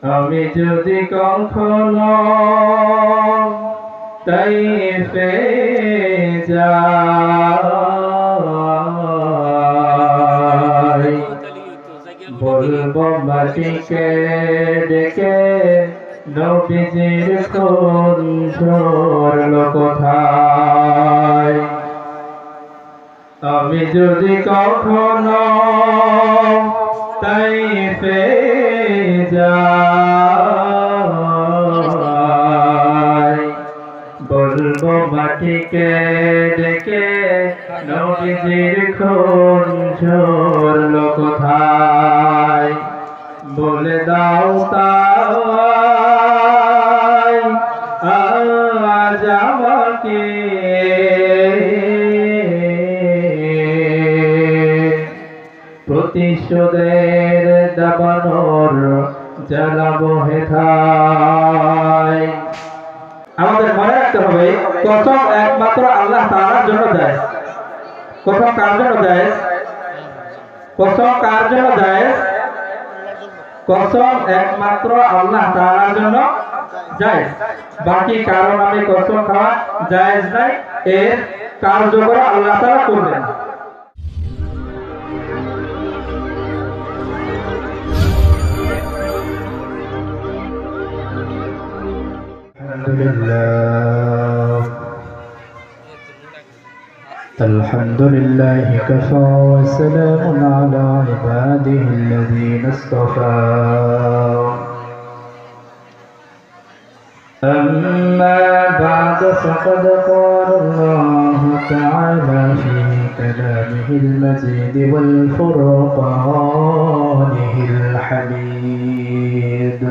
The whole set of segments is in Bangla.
আমি যদি কখনো তাইফে যাই, বলবো মাটিকে ডেকে নবীজির খুন ঝরলো কোথায়। আমি যদি কখনো তাইফে যাই, বলবো মাটিকে ডেকে নবীজির খুন ঝরলো কোথায়। বলে দাও তাই আজ আমাকে প্রতিশোধের দাবানল জ্বালাবো হেথায়। আমাদের মনে রাখতে হবে, কসম একমাত্র আল্লাহ তাআলার জন্য জায়েজ। কসম কার জন্য জায়েজ? কসম কার জন্য জায়েজ? কসম একমাত্র আল্লাহ তাআলার জন্য জায়েজ। বাকি কারণ আমি কসম খাওয়া জায়েজ নাই, এর কার্যকর আল্লাহ তাআলা করবেন। الحمد لله كفى وسلام على عباده الذين اصطفى. أما بعد فقد قال الله تعالى في كلامه المجيد والفرقانه الحميد: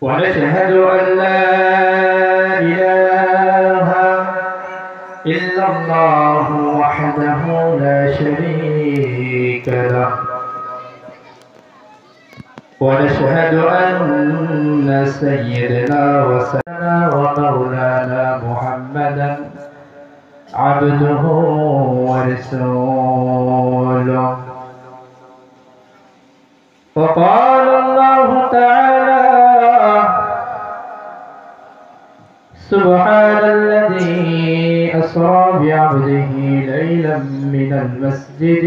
ونشهد أن لا إله إلا الله وحده لا شريك له، ونشهد أن سيدنا وسيدنا ومولانا محمدا عبده ورسوله. وقال الله تعالى: سبحان الذي أسرى بعبده ليلا من المسجد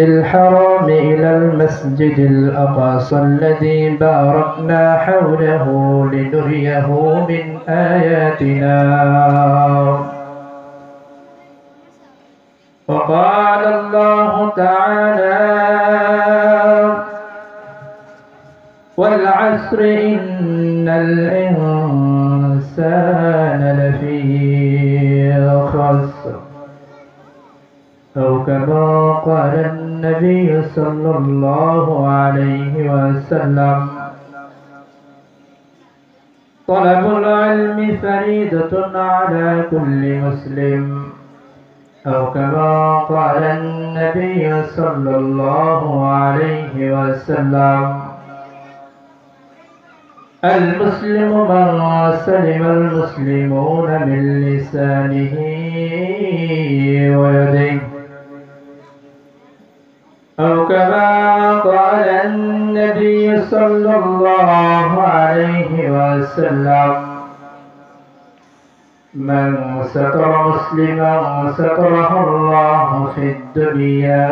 الحرام إلى المسجد الأقصى الذي باركنا حوله لنريه من آياتنا. وقال الله تعالى: والعصر إن الإنسان لفي خسر، أو كما قال النبي صلى الله عليه وسلم: طلب العلم فريضة على كل مسلم، أو كما قال النبي صلى الله عليه وسلم: المسلم من سلم المسلمون من لسانه ويده، أو كما قال النبي صلى الله عليه وسلم: من ستر مسلما ستره الله في الدنيا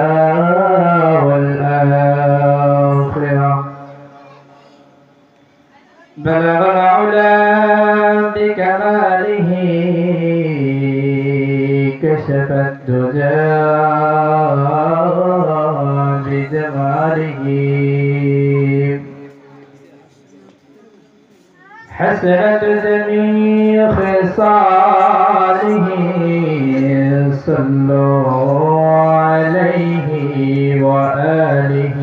والآخرة. بلغ العلا بكماله كشف الدجى بجماله، حسنت جميع خصاله صلوا عليه وآله.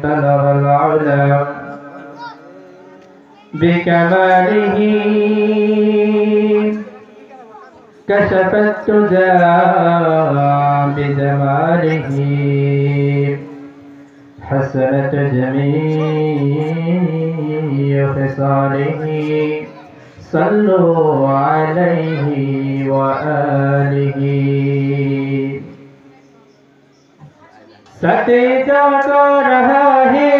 بلغ العلا بكماله كشف الدجى بجماله، حسنت جميع خصاله صلوا عليه وآله सतीजा का रहा है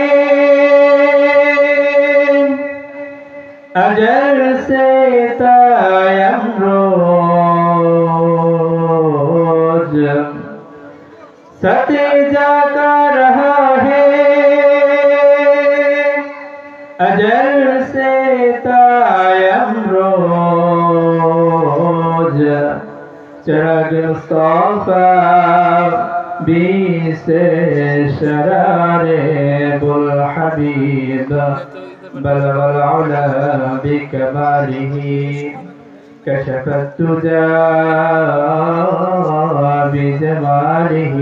अजल से तायम रोज सतीजा का रहा है अजल से तायम रोज चिराग मुस्तफा बीस शरारे बुल हबीब बलग العلا بكماله كشف الدجى بجماله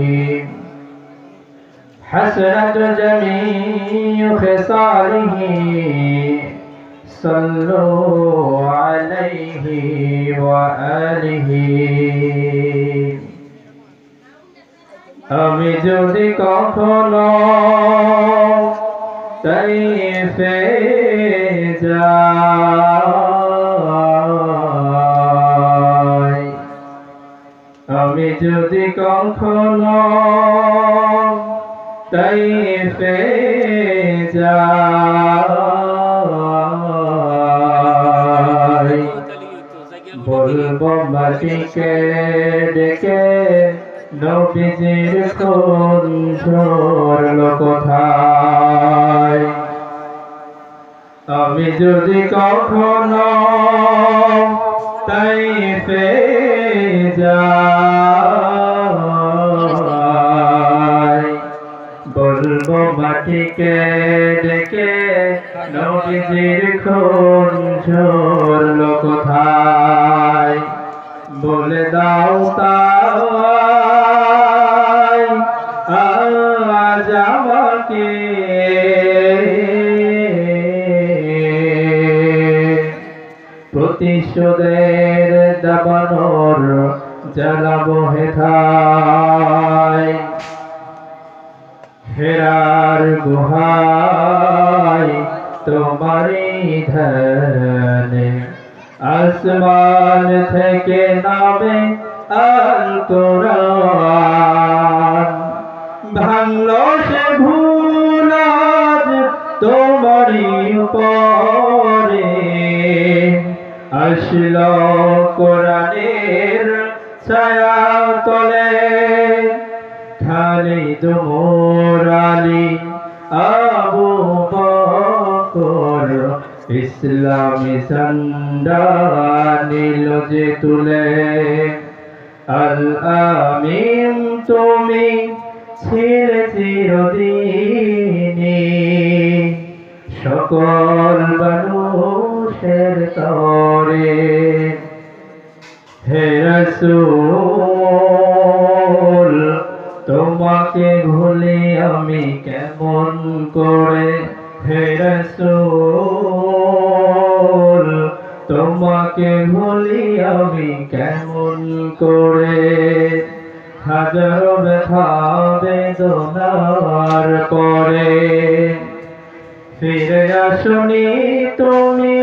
حسنت جميع خصاله صلوا عليه وآله আমি যদি কখনো তাইফে যাই আমি যদি কখনো তাইফে যাই বলবো মাটিকে ডেকে নবীজির কোন ঝরলো কোথায় আমি যদি কখনো তাইফে যাই বলবো মাটিকে ডেকে নবীজির কোন ঝরলো কোথায় বলে দাও তাই আজ আমাকে প্রতিশোধের দাবানর জ্বালাবো হেথায় হেরার গুহায় তোমারই ধ্যানে আসমান থেকে নামে আল কোরআন ভাঙলো সে ভুল আজ তোমারই উপরে আসলো কোরআনের ছায়া তলে খালিদ মোর আলী আবু বকর ইসলামী ঝান্ডা নীল যে তুলে আল আমিন তুমি ছিলে চিরদিনী সকল মানুষের তরে হে রাসূল তোমাকে ভুলি আমি কেমন করে হে রাসূল তোমাকে ভুলি আমি কেমন করে হাজারো ব্যথা বেদনার পরে ফিরে আসনি তুমি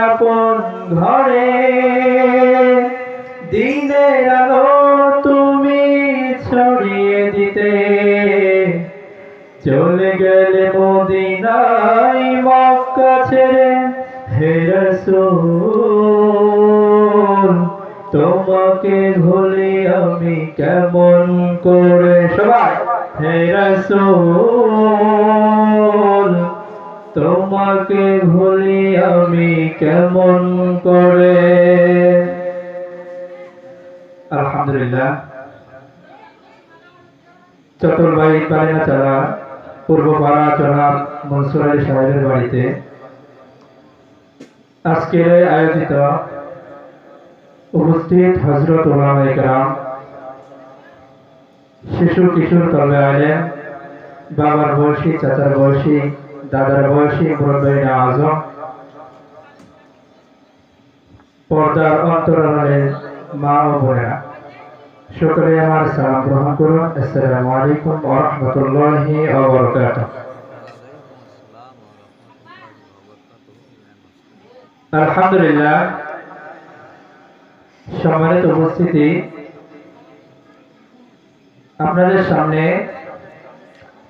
আপন ঘরে দিনের আলো তুমি ছড়িয়ে দিতে চলে গেলে মদিনায় মক্কা ছেড়ে হে রাসূল তোমাকে ভুলি আমি কেমন করে সবাই হে রাসূল তোমাকে ভুলি আমি কেমন করে আলহামদুলিল্লাহ চট্টগ্রাম বালিনাচাড়া পূর্বপাড়া জনাব মনসুর আলী সাহেবের বাড়িতে আজকের আয়োজিত উপস্থিত হযরত উলামায়ে কেরাম শিশু কিশোর তলবে আলেম বাবার বয়সী চাচার বয়সী দাদার বয়সী মুরব্বিয়ানে আযম পর্দার অন্তরালের মা ও বোনেরা সকলে আমার সালাম গ্রহণ করুন। আসসালামু আলাইকুম ওয়া রাহমাতুল্লাহি ওয়া বারাকাতুহু। আলহামদুলিল্লাহ সম্মানিত উপস্থিতি, আপনাদের সামনে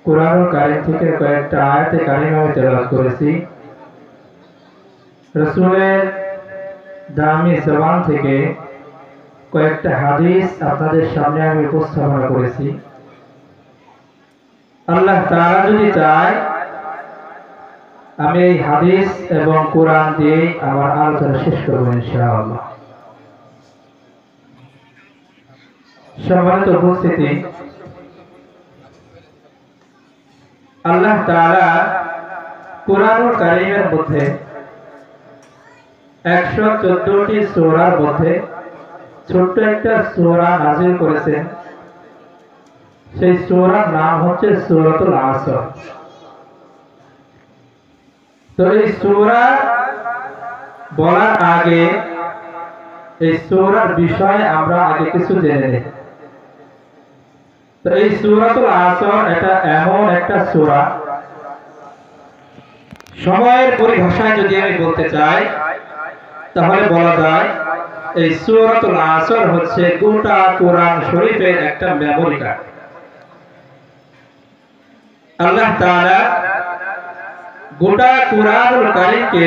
কুরআনুল কারীম থেকে কয়েকটা আয়াতে কারিমা আমি তেলাওয়াত করেছি। রাসূলের দামি জবান থেকে কয়েকটা হাদিস আপনাদের সামনে আমি উপস্থাপনা করেছি। আল্লাহ তাআলা যদি চায় আমি এই হাদিস এবং কোরআন দিয়ে আমার আলোচনা শেষ করব ইনশাআল্লাহ। সম্মানিত উপস্থিতি, আল্লাহ তাআলা কুরআনুল কারীমের মধ্যে 114টি সূরার মধ্যে ছোট্ট একটা সূরা নাযিল করেছেন। সেই সূরার নাম হচ্ছে সূরাতুল আসর। তো এই সূরা বলার আগে এই সূরার বিষয়ে আমরা আগে কিছু জেনে নিই। তো এই সূরাতুল আসর এটা এমন একটা সূরা, সময়ের পরিভাষায় যদি আমি বলতে চাই তাহলে বলা যায় এই সূরাতুল আসর হচ্ছে গোটা কোরআন শরীফের একটা মেমোরি কার্ড। আল্লাহ তাআলা গোটা কুরআনুল কারীমকে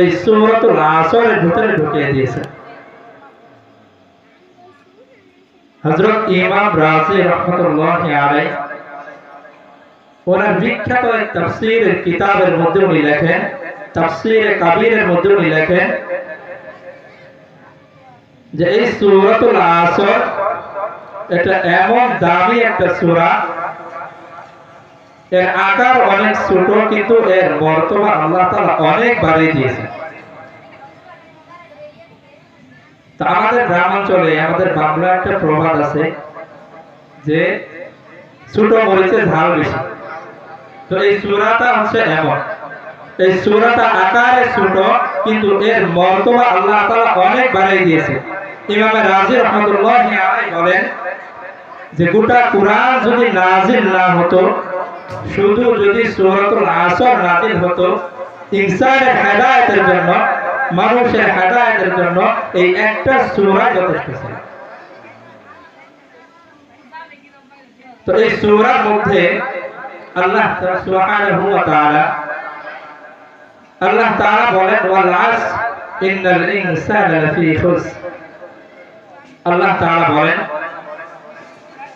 এই সূরাতুল আসরের ভিতরে ঢুকিয়ে দিয়েছেন। হযরত ইমাম রাজি রাহমাতুল্লাহি আলাইহি ওনার বিখ্যাত এক তাফসীরের কিতাবের মধ্যে উনি লেখেন, তাফসীরে কাবীরের মধ্যে উনি লেখেন যে এই সূরাতুল আসর এটা এমন দামি একটা সূরা, এর আকার অনেক ছোট কিন্তু এর মর্তবা আল্লাহ তাআলা অনেক বাড়িয়ে দিয়েছেন। তা আমাদের গ্রামাঞ্চলে আমাদের বাংলা একটা প্রবাদ আছে যে ছোট মরিচে ঝাল বেশি। তো এই সূরাটা হচ্ছে এমন, এই সূরাটা আকারে ছোট কিন্তু এর মর্তবা আল্লাহ তাআলা অনেক বাড়িয়ে দিয়েছে। ইমাম রাজি রাহমাতুল্লাহি আলাইহি বলেন যে গোটা কুরআন যদি নাযিল না হতো, শুধু যদি সূরাতুল আসর নাযিল হতো, ইনসানের হেদায়েতের জন্য, মানুষের হেদায়েতের জন্য এই একটা সূরা যথেষ্ট ছিল। তো এই সূরার মধ্যে আল্লাহ সুবহানাহু ওয়া তাআলা বলেন ওয়াল আসর ইন্নাল ইনসানা লাফী খুসর। আল্লাহ তাআলা বলেন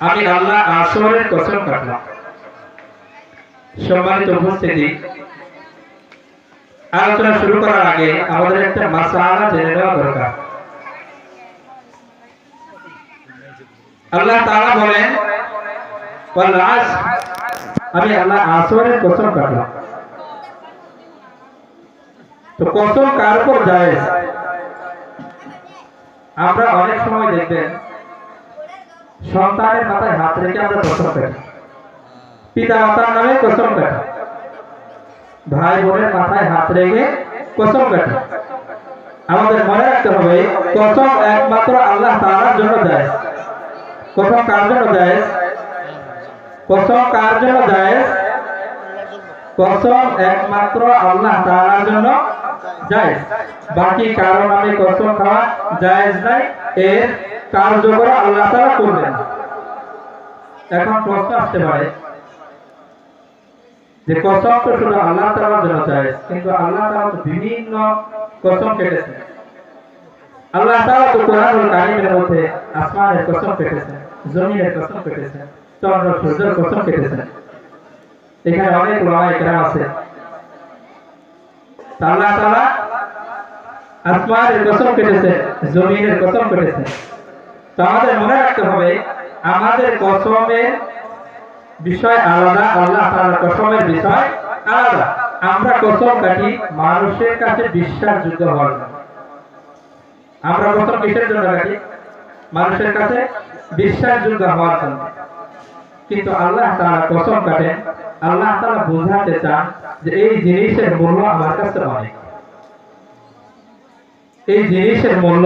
আমি আল্লাহ আসরের কসম কাটলাম। সম্মানিত উপস্থিতি, আলোচনা শুরু করার আগে আমাদের একটা মাসআলা জেনে নেওয়া দরকার। আল্লাহ তাআলা বলেন ওয়াল আসর, আমি আল্লাহ আসরের কসম কাটলাম। তো কসম কার উপর জায়েজ? আমরা অনেক সময় দেখবেন সন্তানের মাথায় হাত রেখে আমরা কসম কাটি, পিতা মাতার নামে কসম কাটি, ভাই বোনের মাথায় হাত রেখে কসম কাটি। আমাদের মনে রাখতে হবে কসম একমাত্র আল্লাহ তাআলার জন্য জায়েজ। কসম কার জন্য জায়েজ? কসম কার জন্য জায়েজ? কসম একমাত্র আল্লাহ তাআলার জন্য জায়েজ। বাকি কারো নামে কসম খাওয়া জায়েজ নাই, এর কার্যকর আল্লাহ তাআলা করবেন। এখন প্রশ্ন আসতে পারে যে কসম তো শুধু আল্লাহ তাআলার জন্য জায়েজ, কিন্তু আল্লাহ তাআলা তো বিভিন্ন কসম কেটেছেন। আল্লাহ তাআলা তো কুরআনুল কারীমের মধ্যে আসমানের কসম কেটেছেন, জমিনের কসম কেটেছেন, চন্দ্র সূর্যের কসম কেটেছেন। এখানে অনেক উলামায়ে কেরাম আছে। আল্লাহ তাআলা আসমানের কসম কেটেছেন, জমিনের কসম কেটেছেন। তো আমাদের মনে রাখতে হবে আমাদের কসমের বিষয় আলাদা, আল্লাহ তাআলার কসমের বিষয় আলাদা। আমরা কসম কাটি মানুষের কাছে বিশ্বাসযোগ্য হওয়ার জন্য। আমরা কসম কিসের জন্য কাটি? মানুষের কাছে বিশ্বাসযোগ্য হওয়ার জন্য। কিন্তু আল্লাহ তাআলা কসম কাটেন, আল্লাহ তাআলা বোঝাতে চান যে এই জিনিসের মূল্য আমার কাছে অনেক, এই জিনিসের মূল্য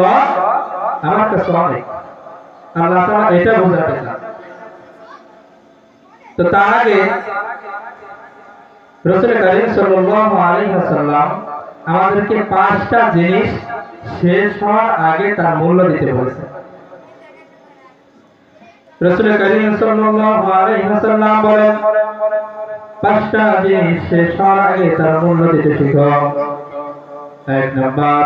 আমার কাছে অনেক। আল্লাহ তাআলা এটা বোঝাতে চান। তো তার আগে রাসূল কারীম সাল্লাল্লাহু আলাইহি ওয়াসাল্লাম আমাদেরকে 5টা জিনিস শেষ হওয়ার আগে তার মূল্য দিতে বলেছেন। রাসূল করিম সাল্লাল্লাহু আলাইহি ওয়াসাল্লাম বলেন, পাঁচটা জিনিস শেষ হওয়ার আগে তার মূল্য দিতে শিখো। এক নাম্বার,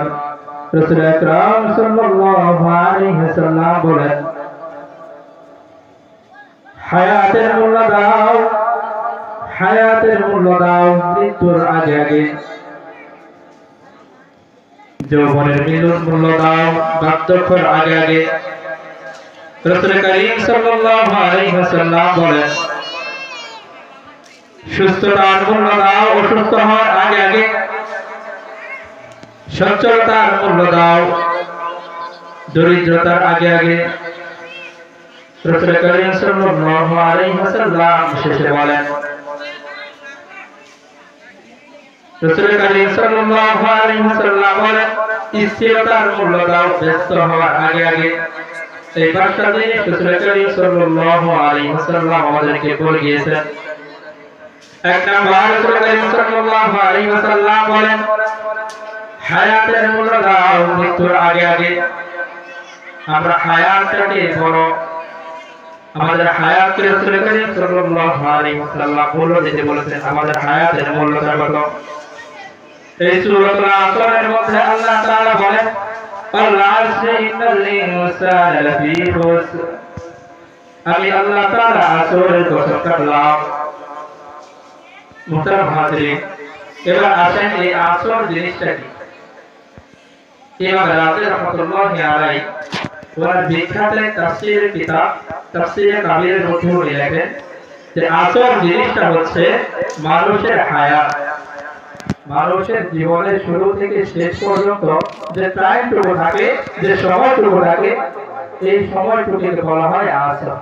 রাসূল আকরাম সাল্লাল্লাহু আলাইহি ওয়াসাল্লাম বলেন, হায়াতের মূল্য দাও, হায়াতের মূল্য দাও মৃত্যুর আগে আগে। যৌবনের মূল্য দাও বার্ধক্যের আগে আগে। রাসূল করিম সাল্লাল্লাহু আলাইহি ওয়াসাল্লাম বলেন, সুস্থতার মূল্য দাও অসুস্থ হওয়ার আগে আগে। সচ্ছলতার মূল্য দাও দরিদ্রতার আগে আগে। রাসূল করিম সাল্লাল্লাহু আলাইহি ওয়াসাল্লাম শেষে বলেন, রাসূল করিম সাল্লাল্লাহু আলাইহি ওয়াসাল্লাম বলেন, স্থিরতার মূল্য দাও ব্যস্ত হওয়ার আগে আগে। এই পাঁচটা জিনিস রাসূল করিম সাল্লাল্লাহু আলাইহি ওয়াসাল্লাম আমাদেরকে বলে গিয়েছেন। এক নাম্বার, রাসূল করিম সাল্লাল্লাহু আলাইহি ওয়াসাল্লাম বলেন, হায়াতের মূল্য দাও মৃত্যুর আগে আগে। আমরা হায়াতটাকে বড়, আমাদের হায়াতকে রাসূল করিম সাল্লাল্লাহু আলাইহি ওয়াসাল্লাম মূল্য দিতে বলেছেন। আমাদের হায়াতের মূল্যটা কত? এই সূরাতুল আসরের মধ্যে আল্লাহ তাআলা বলেন, আমি আল্লাহ তাআলা আসরের কসম করলাম। মুহতারাম হাজিরিন, এবার আসেন এই আসর জিনিসটা কি। ইমাম রাজি রাহমাতুল্লাহি আলাইহি ওনার বিখ্যাত তাফসীরের কিতাব তাফসীরে কাবীরের মধ্যে উনি লেখেন যে আসর জিনিসটা হচ্ছে মানুষের হায়াত, মানুষের জীবনের শুরু থেকে শেষ পর্যন্ত যে টাইমটুকু থাকে, যে সময়টুকু থাকে, এই সময়টুকুকে বলা হয় আসর।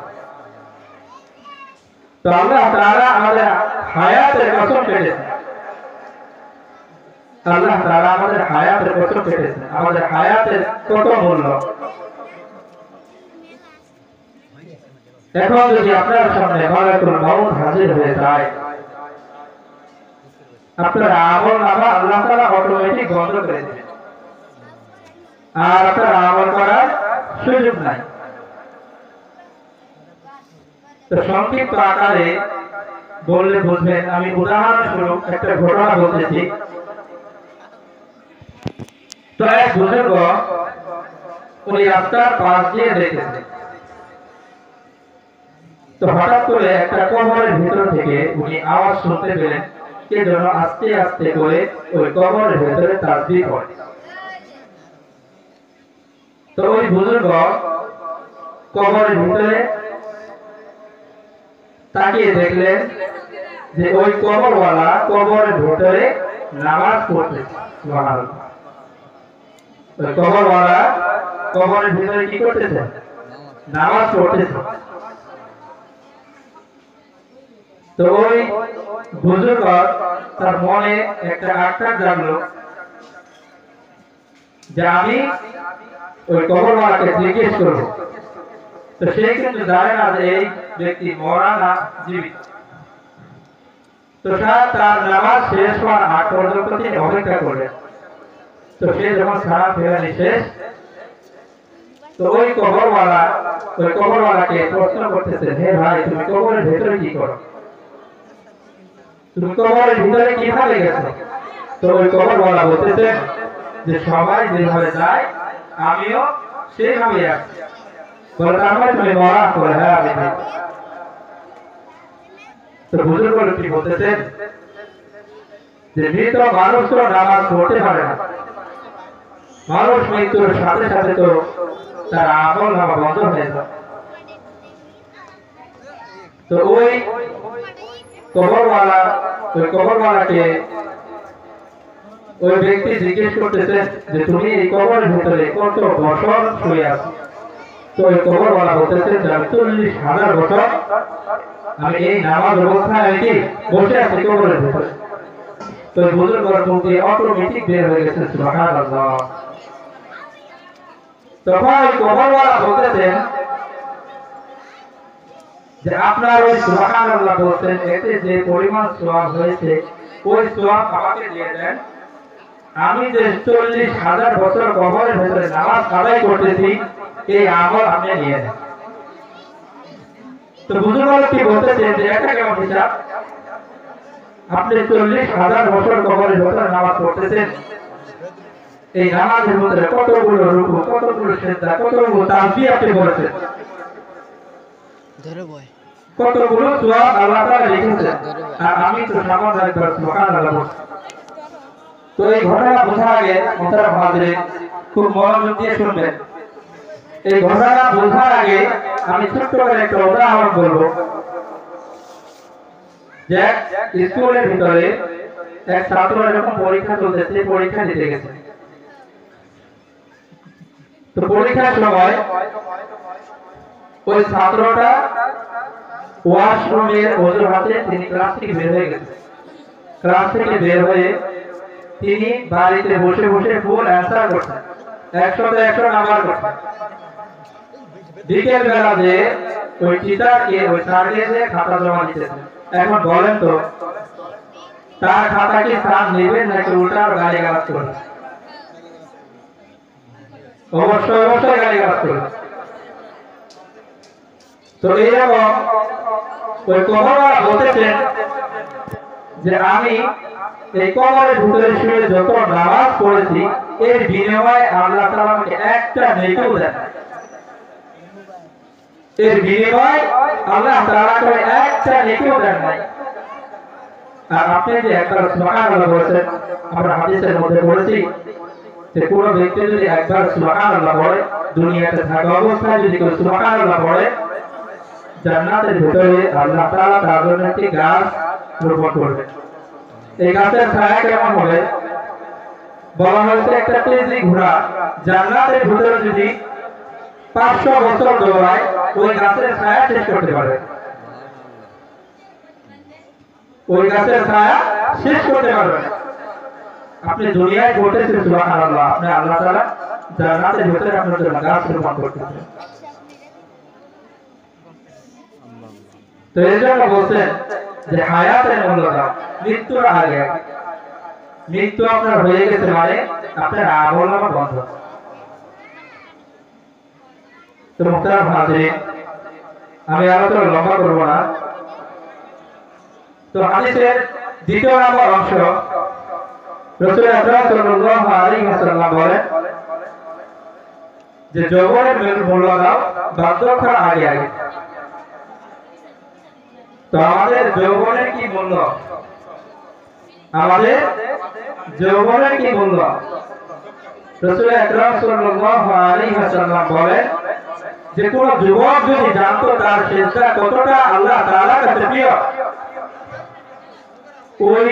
তো আল্লাহ তাআলা আমাদের হায়াতের কসম কেটেছেন, আল্লাহ তাআলা আমাদের হায়াতের কসম কেটেছেন। আমাদের হায়াতের কত মূল্য। এখন যদি আপনার সামনে মালাকুল মাউত হাজির হয়ে যায়, আপনার আমল নামা আল্লাহ তাআলা অটোমেটিক বন্ধ করে দেবেন, আর আপনার আমল করার সুযোগ নাই। তো সংক্ষিপ্ত আকারে বললে বুঝবেন। আমি উদাহরণস্বরূপ একটা ঘটনা বলতেছি। তো এক বুজুর্গ উনি রাস্তার পাশ দিয়ে দেখেছেন, তো হঠাৎ করে একটা কবরের ভিতর থেকে উনি আওয়াজ শুনতে পেলেন, কে যেন আস্তে আস্তে করে ওই কবরের ভিতরে তাসবিহ করে। তো ওই বুজুর্গ কবরের ভিতরে তাকিয়ে দেখলেন যে ওই কবরওয়ালা কবরের ভিতরে নামাজ পড়তেছে। সুবহানাল্লাহ। ওই কবরওয়ালা কবরের ভিতরে কি করতেছে? নামাজ পড়তেছে। তো ওই বুজুর্গ তার মনে একটা আঘাত জাগলো যে আমি ওই কবরওয়ালাকে জিজ্ঞেস করবো। তো সে কিন্তু জানে না যে এই ব্যক্তি মরা না জীবিত। তো তার নামাজ শেষ হওয়ার আগ পর্যন্ত তিনি অপেক্ষা করলেন। তো সে যখন সারা ফেরানি শেষ, তো ওই কবরওয়ালাকে প্রশ্ন করতেছে, হে ভাই, তুমি কবরের ভেতরে কি করো? তুমি কবরের ভিতরে কিভাবে গেছো? তো ওই কবরওয়ালা বলতেছে যে সবাই যেভাবে যায় আমিও সেইভাবে আসছি। বলে, তার মানে তুমি মরা? করে, হ্যাঁ আমি। তো বুজুর্গ লোকটি বলতেছেন যে মৃত মানুষ তো নামাজ পড়তে পারে না, মানুষ মৃত্যুর সাথে সাথে তো তার আমল নামা বন্ধ হয়ে যায়। তো ওই কবরওয়ালাকে ওই ব্যক্তি জিজ্ঞেস করতেছে যে তুমি এই কবরের ভিতরে কত বছর শুয়ে আছো? তো ওই কবরওয়ালা বলতেছে ৪০,০০০ বছর আমি এই নামাজ অবস্থায় আর কি বসে আছি কবরের ভিতরে। তো বুজুর্গর মুখে অটোমেটিক বের হয়ে গেছে সুবহানাল্লাহ। তখন ওই কবরওয়ালা বলতেছেন যে আপনার ওই সুবহানাল্লাহ বলতেন, এতে যে পরিমাণ সওয়াব হয়েছে ওই সওয়াব আমাকে দিয়ে দেন, আমি যে 40,000 বছর কবরের ভিতরে নামাজ আদায় করতেছি এই আমল আপনি নিয়ে নেন। তো বুজুর্গরা কি বলতেছেন যে এটা কেমন হিসাব? আপনি 40,000 বছর কবরের ভিতরে নামাজ পড়তেছেন, এই নামাজের ভিতরে কতগুলো রুকু, কতগুলো সিজদা, কতগুলো তাসবিহ আপনি বলেছেন, কতগুলো সওয়াব আল্লাহ তাআলা লিখেছেন, আর আমি তো সামান্য একবার সুবহানাল্লাহ বলছি। তো এই ঘটনা বোঝার আগে মোহতারাম হাজিরিন খুব মনোযোগ দিয়ে শুনবেন। এই ঘটনা বোঝার আগে আমি ছোট্ট করে একটা উদাহরণ বলবো। যে স্কুলের ভিতরে এক ছাত্র যখন পরীক্ষা চলতেছে, পরীক্ষা দিতে গেছে। তো পরীক্ষার সময় ওই ছাত্রটা ওয়াশরুমের অজুহাতে তিনি ক্লাস থেকে বের হয়ে গেছে। ক্লাস থেকে বের হয়ে তিনি বাড়িতে বসে বসে ফুল অ্যান্সার করছেন, 100 নাম্বার করছেন। বিকেল বেলা যে ওই টিচারকে, ওই স্যারকে যে খাতা জমা দিতেছেন, এখন বলেন তো তার খাতা কি স্যার নেবেন নাকি উল্টা গালিগালাজ করবেন? অবশ্যই গালিগালাজ করবেন। তো এইরকম ওই কবরওয়ালা বলতেছেন যে আমি এই কবরের ভিতরে শুয়ে যত নামাজ পড়েছি এর বিনিময়ে আল্লাহ তাআলা আমাকে একটা নেকিও দেন। এর বিনিময়ে আল্লাহ তাআলা আমাকে একটা নেকিও দেন নাই। আর আপনি যে একবার সুবহানাল্লাহ বলেছেন, আমরা হাদিসের মধ্যে পড়েছি যে কোন ব্যক্তি যদি একবার সুবহানাল্লাহ বলে, দুনিয়াতে থাকা অবস্থায় যদি কেউ সুবহানাল্লাহ বলে, জান্নাতের ভিতরে আল্লাহ তাআলা তার জন্য একটি গাছ রোপণ করবেন। এই গাছের ছায়া কেমন হবে? বলা হয়েছে একটা তেজি ঘোড়া জান্নাতের ভিতরে যদি 500 বছর দৌড়ায় ওই গাছের ছায়া শেষ করতে পারবে। ওই গাছের ছায়া শেষ করতে পারবে না। আপনি দুনিয়ায় করতেছেন সুবহানাল্লাহ, আপনি আল্লাহ তাআলা জান্নাতের ভিতরে আপনার জন্য গাছ রোপণ করতেছেন। তো এই জন্য বলছেন যে হায়াতের মূল্য দাও, মৃত্যুর আগে। মৃত্যু আপনার হয়ে গেছে মানে আপনার আমলনামা বন্ধ। তো মুহতারাম হাজিরিন, আমি আলোচনা লম্বা করব না। তো হাদিসের দ্বিতীয় নম্বর অংশ, রাসূল আকরাম সাল্লাল্লাহু আলাইহি ওয়াসাল্লাম বলেন যে যৌবনের মূল্য দাও বার্ধক্যের আগে আগে। তো আমাদের যৌবনের কি মূল্য? আমাদের যৌবনের কি মূল্য? রাসূল আকরাম সাল্লাল্লাহু আলাইহি ওয়াসাল্লাম বলেন যে কোন যুবক যদি জানতো তার সিজদা কতটা আল্লাহ তাআলার কাছে প্রিয়, ওই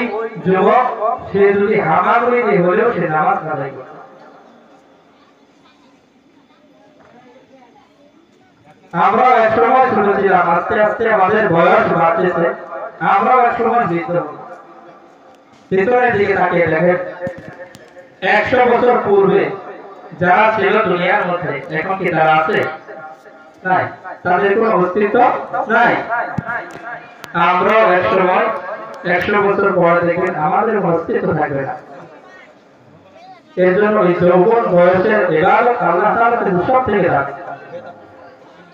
যুবক সে যদি হামাগুড়ি হলেও সে নামাজ আদায় করত। আমরা এক সময় ছোট ছিলাম, আস্তে আস্তে আমাদের বয়স বাড়তেছে, আমরাও এক সময় বৃদ্ধ হব। পিছনের দিকে তাকিয়ে দেখেন, 100 বছর পূর্বে যারা ছিল দুনিয়ার মধ্যে এখন কি তারা আছে? নাই, তাদের কোনো অস্তিত্ব নাই। আমরাও এক সময় 100 বছর পরে দেখবেন আমাদের অস্তিত্ব থাকবে না। এর জন্য এই যৌবন বয়সের ইবাদত আল্লাহ তাআলার কাছে সব থেকে দামি।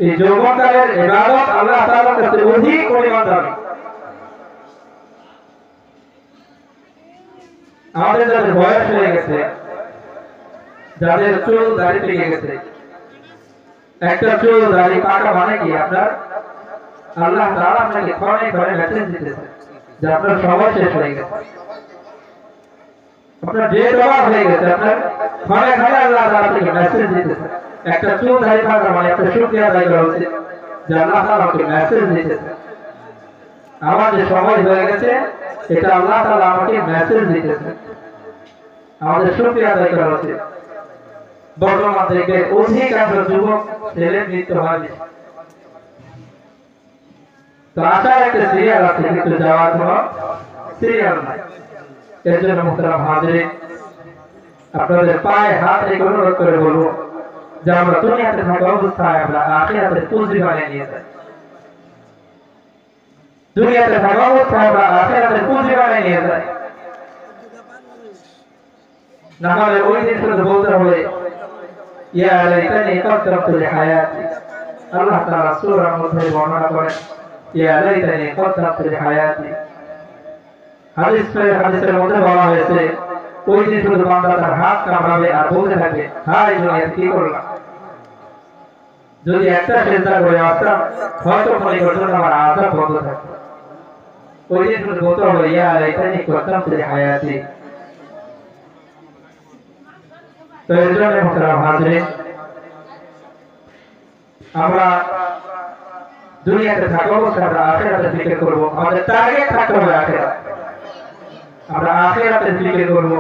এই যৌবনকালের ইবাদত আল্লাহ তাআলার কাছে অধিক পরিমাণ দামি। আমাদের যাদের বয়স হয়ে গেছে, যাদের চুল দাড়ি পেকে গেছে, একটা চুল দাড়ি পাকা মানে কি আপনার আল্লাহ তাআলা আপনাকে ক্ষণে ক্ষণে মেসেজ দিতেছে যে আপনার সময় শেষ হয়ে গেছে, আপনার ডেট ওভার হয়ে গেছে, আপনার ক্ষণে ক্ষণে আল্লাহ তাআলা আপনাকে মেসেজ দিতেছে। একটা চুল দাড়ি পাকা মানে একটা শুকরিয়া আদায় করা উচিত যে আল্লাহ তাআলা আমাকে মেসেজ দিতেছে, আমার যে সময় হয়ে গেছে এটা আল্লাহ তাআলা আমাকে মেসেজ দিতেছে। আমাদের শুকরিয়া আদায় করা উচিত। বর্তমান দেখবে অধিকাংশ যুবক ছেলে মৃত্যু হয় বেশি। তো আসার একটা সিরিয়াল আছে কিন্তু যাওয়ার কোনো সিরিয়াল নাই। এর জন্য মুহতারাম হাজিরিন, আপনাদের পায়ে হাত রেখে অনুরোধ করে বলবো যে আমরা দুনিয়াতে থাকা অবস্থায় আমরা আখিরাতের পুঁজি বানিয়ে নিয়ে যাই। দুনিয়াতে থাকা অবস্থায় আমরা আখিরাতের পুঁজি বানিয়ে নিয়ে যাই। না হলে ওই দিন শুধু বলতে হবে ইয়া লাইতানি কদ্দামতু লিহায়াতি। আল্লাহ তাআলা সূরার মধ্যে বর্ণনা করেন ইয়া লাইতানি কদ্দামতু লিহায়াতি। হাদিসের মধ্যে বলা হয়েছে ওই দিন শুধু বান্দা তার হাত কামড়াবে আর বলতে থাকবে হায় দুনিয়া কি করলাম। যদি একটা সিজদা করে আসতাম হয়তো মনে করতাম আমার আযাব বন্ধ থাকতো। ওই দিন শুধু বলতে হবে ইয়া লাইতানি কদ্দামতু লিহায়াতি। তো এর জন্য মোহতারাম হাজরিন, আমরা দুনিয়াতে থাকা অবস্থায় আমরা আখিরাতের ফিকির করব। আমাদের টার্গেট থাকতে হবে আখিরাত। আমরা আখিরাতের ফিকির করব।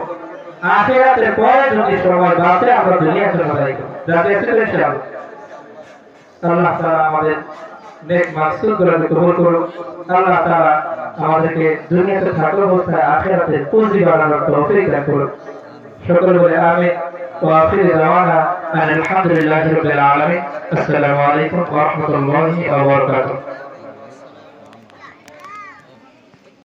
আখিরাতের পরে যদি সময় বাঁচে আমরা দুনিয়ার জন্য ব্যয় করব। যাতে ইনশাআল্লাহ আল্লাহ তাআলা আমাদের নেক মাকসুদগুলোকে কবুল করুন। আল্লাহ তাআলা আমাদেরকে দুনিয়াতে থাকা অবস্থায় আখিরাতের পুঁজি বানানোর তৌফিক দান করুন। সকলে বলে আমিন। وآخر دعوانا أن الحمد لله رب العالمين. السلام عليكم ورحمة الله وبركاته.